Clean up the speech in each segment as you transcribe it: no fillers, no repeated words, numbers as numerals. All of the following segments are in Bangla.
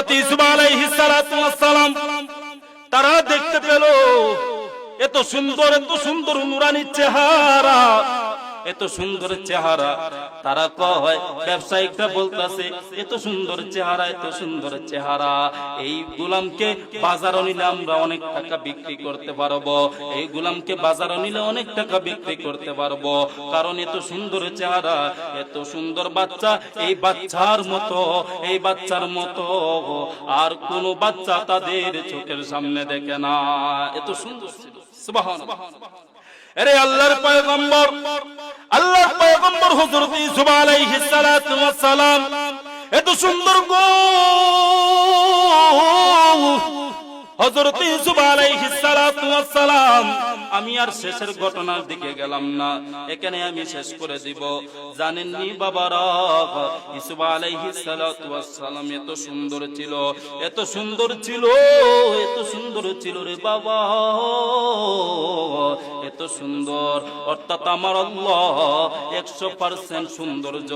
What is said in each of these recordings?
হযরত ইউসুফ আলাইহিস সালাতু ওয়াস সালাম তারা দেখতে পেল এত সুন্দর নুরানি চেহারা, এত সুন্দর চেহারা। তারা কয়, ব্যবসায়িকরা বলতাছে এত সুন্দর চেহারা, এত সুন্দর চেহারা, এই গোলামকে বাজারে নিলে আমরা অনেক টাকা বিক্রি করতে পারবো, এই গোলামকে বাজারে নিলে অনেক টাকা বিক্রি করতে পারবো, কারণ এত সুন্দর চেহারা, এত সুন্দর বাচ্চা, এই বাচ্চার মতো আর কোন বাচ্চা তাদের চোখের সামনে দেখে না, এত সুন্দর ছিল। সুবহানাল্লাহ। আরে আল্লাহর পয়গম্বর হযরত ইউসুফ আলাইহিস সালাতু ওয়াস সালাম এত সুন্দর গো, হযরত ইউসুফ আলাইহিস সালাতু ওয়াস সালাম। আমি আর শেষের ঘটনার দিকে গেলাম না, এখানে আমি শেষ করে দিব। জানেননি বাবারা, ইউসুফ আলাইহিস সালাতু ওয়াস সালাম এত সুন্দর ছিল, এত সুন্দর ছিল, এত সুন্দর ছিল রে বাবা, এত সুন্দর। অর্থাৎ আমার আল্লাহ 100% সৌন্দর্য,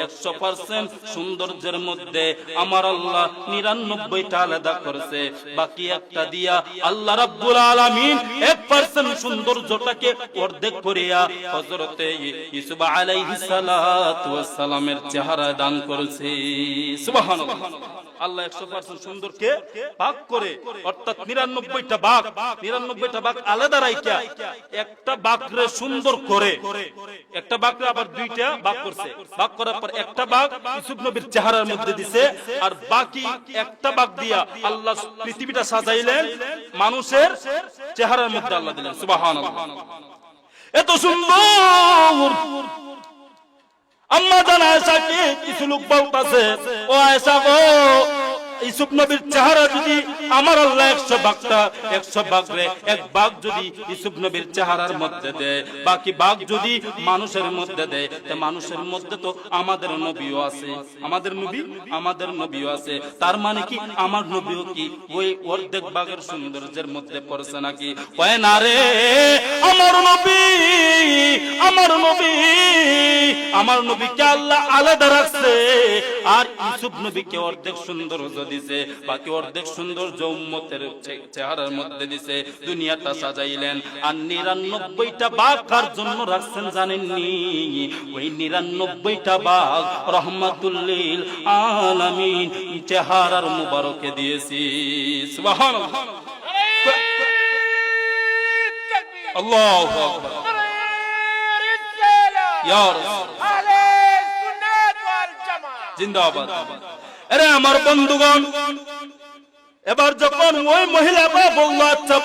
100% সৌন্দর্যের মধ্যে আমার আল্লাহ 99টা আলাদা করেছে, বাকি একটা দিয়া আল্লাহ রাব্বুল আলামিন 1% সৌন্দর্যটাকে অর্ধেক করিয়া হযরত ইউসুফ আলাইহিস সালাতু ওয়াস সালামের চেহারা দান করেছে। সুবহানাল্লাহ। আল্লাহ 100% সুন্দরকে ভাগ করে, অর্থাৎ 99টা ভাগ আলাদা রাইখা একটা ভাগরে সুন্দর করে, একটা ভাগরে আবার দুইটা ভাগ করছে, ভাগ করার পর একটা ভাগ ইউসুফ নবীর চেহারার মধ্যে দিছে, আর বাকি একটা ভাগ দিয়া আল্লাহ পৃথিবীটা সাজাইলেন মানুষের চেহারার মধ্যে আল্লাহ দিলেন। সুবহানাল্লাহ। এত সুন্দর। আম্মা জান আয়েশাকে কিছু লোক বলতাছে, ও আয়েশা গো, ইউসুফ নবীর চেহারা যদি আমার আল্লাহ 100 ভাগরে এক ভাগ যদি ইউসুফ নবীর চেহারার মধ্যে দেয়, বাকি ভাগ যদি মানুষের মধ্যে দেয়, তে মানুষের মধ্যে তো আমাদের নবীও আছে, আমাদের নবীও আছে। তার মানে কি আমার নবীও কি ওই অর্ধেক ভাগের সৌন্দর্যের মধ্যে পড়ছে নাকি? কয় না রে, আমার নবীকে আল্লাহ আলাদা রাখছে, আর ইউসুফ নবীকে অর্ধেক সৌন্দর্য দিছে, বাকি অর্ধেক সৌন্দর্য উম্মতের চেহারার মধ্যে দিছে, দুনিয়াটা সাজাইলেন। আর 99টা ভাগ কার জন্য রাখছেন জানেননি? ওই 99টা ভাগ রহমাতুল লিল আলামিন চেহারার মুবারকে দিয়েছি। সুবহানাল্লাহ। আল্লাহু আকবার। ইয়া রাসূল জিন্দাবাদ। আরে আমার বন্ধুগণ, এবার যখন ওই মহিলা বলল, আচ্ছা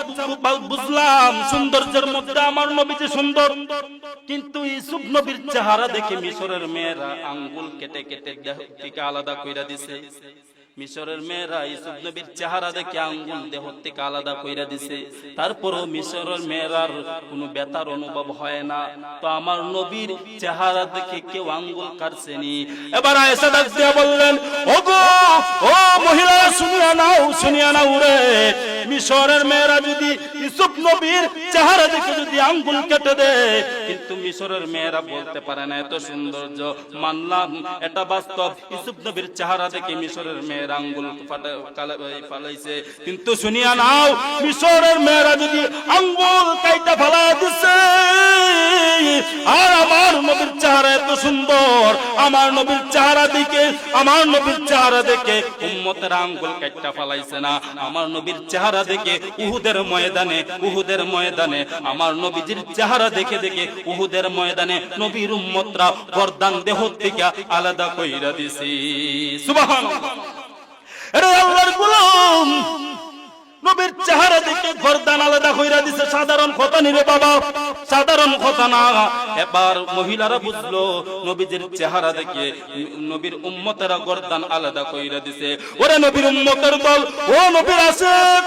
বুঝলাম সৌন্দর্যের মধ্যে আমার নবী যে সুন্দর, কিন্তু ইউসুফ নবীর চেহারা দেখে মিশরের মেয়েরা আঙ্গুল কেটে কেটে দেহ থেকে আলাদা কইরা দিছে। মিশরের মেয়েরা ইউসুফ নবীর চেহারা দেখে আঙ্গুল দেহ থেকে আলাদা কইরা দিছে, তারপরও মিশরের মেয়েরার কোনো ব্যথার অনুভব হয় না। তো আমার নবীর চেহারা দেখে কেউ আঙ্গুল কাটছেনি। এবার আয়েশা ডাক দিয়া বললেন, ওগো ও মহিলা, শুনিয়া নাও রে, মিশরের মেয়েরা যদি ইউসুফ নবীর চেহারা দেখে যদি আঙ্গুল কেটে দেয়, কিন্তু মিশরের মেয়েরা বলতে পারে না এত সৌন্দর্য। মানলাম এটা বাস্তব, ইউসুফ নবীর চেহারা দেখে মিশরের মেয়েরা আঙ্গুল ফালাইছে, কিন্তু শুনিয়া নাও, মিশরের মেয়েরা যদি আঙ্গুল কাইটা ফালা দিছে, আর আমার নবীর চেহারা এত সুন্দর, আমার নবীর চেহারা দেখে উম্মতের আঙ্গুল কাইটা ফালাইছে না। আমার নবীর চেহারা দেখে উহুদের ময়দানে আমার নবীজির চেহারা দেখে উহুদের ময়দানে নবীর উম্মতরা গর্দান দেহ থেকে আলাদা কইরা দিছি। সুবহানাল্লাহ। আরে আল্লাহর গোলাম, নবীর চেহারা দেখে গর্দান আলাদা কইরা দিছে, সাধারণ কথা নি রে বাবা, সাধারণ কথা না। এবার মহিলারা বুঝলো নবীজির চেহারা দেখে নবীর উম্মতেরা গর্দান আলাদা কইরা দিছে। ওরে নবীর উম্মতের দল, ও নবীর আশিক,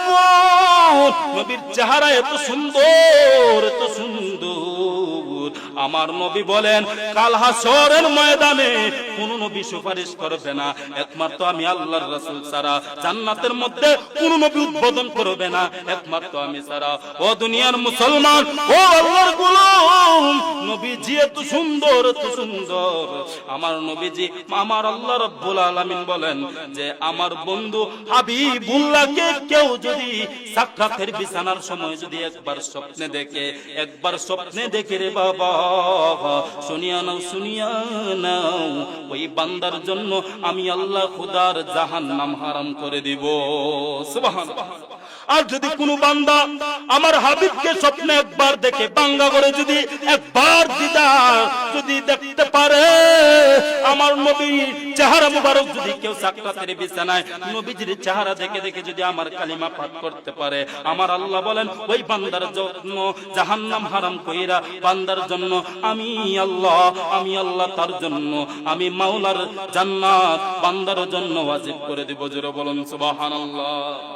নবীর চেহারা এত সুন্দর, এত সুন্দর। আমার নবী বলেন, কাল হাসরের ময়দানে কোন নবী সুপারিশ করবে না, একমাত্র আমি আল্লাহর রাসূল ছাড়া। জান্নাতের মধ্যে কোন নবী উদ্বোধন করবে না, একমাত্র আমি ছাড়া। ও দুনিয়ার মুসলমান, ও আল্লাহর গোলাম, নবীজি এত সুন্দর, এত সুন্দর। আমার নবীজি, আমার আল্লাহ রাব্বুল আলামিন বলেন যে আমার বন্ধু হাবিবুল্লাহকে কেউ যদি সাক্ষাতের বিছানার সময় যদি একবার স্বপ্নে দেখে, একবার স্বপ্নে দেখে রে বাবা, শুনিয়া নাও, শুনিয়া নাও, ওই বান্দার জন্য আমি আল্লাহ খুদার জাহান্নাম হারাম করে দিব। সুবহানাল্লাহ। আর যদি কোন বান্দা আমার হাবিবকে স্বপ্নে একবার দেখে, বাঙ্গা করে যদি একবার দিদার যদি দেখতে পারে, আমার নবীর চেহারা মুবারক যদি কেউ সাক্ষাতের বিছানায় নবীজির চেহারা দেখে দেখে যদি আমার কালিমা পাঠ করতে পারে, আমার আল্লাহ বলেন ওই বান্দার জন্য জাহান্নাম হারাম কইরা বান্দার জন্য আমি আল্লাহ তার জন্য আমি মাওলার জান্নাত বান্দার জন্য ওয়াজিব করে দেব। জোরে বলুন সুবহানাল্লাহ।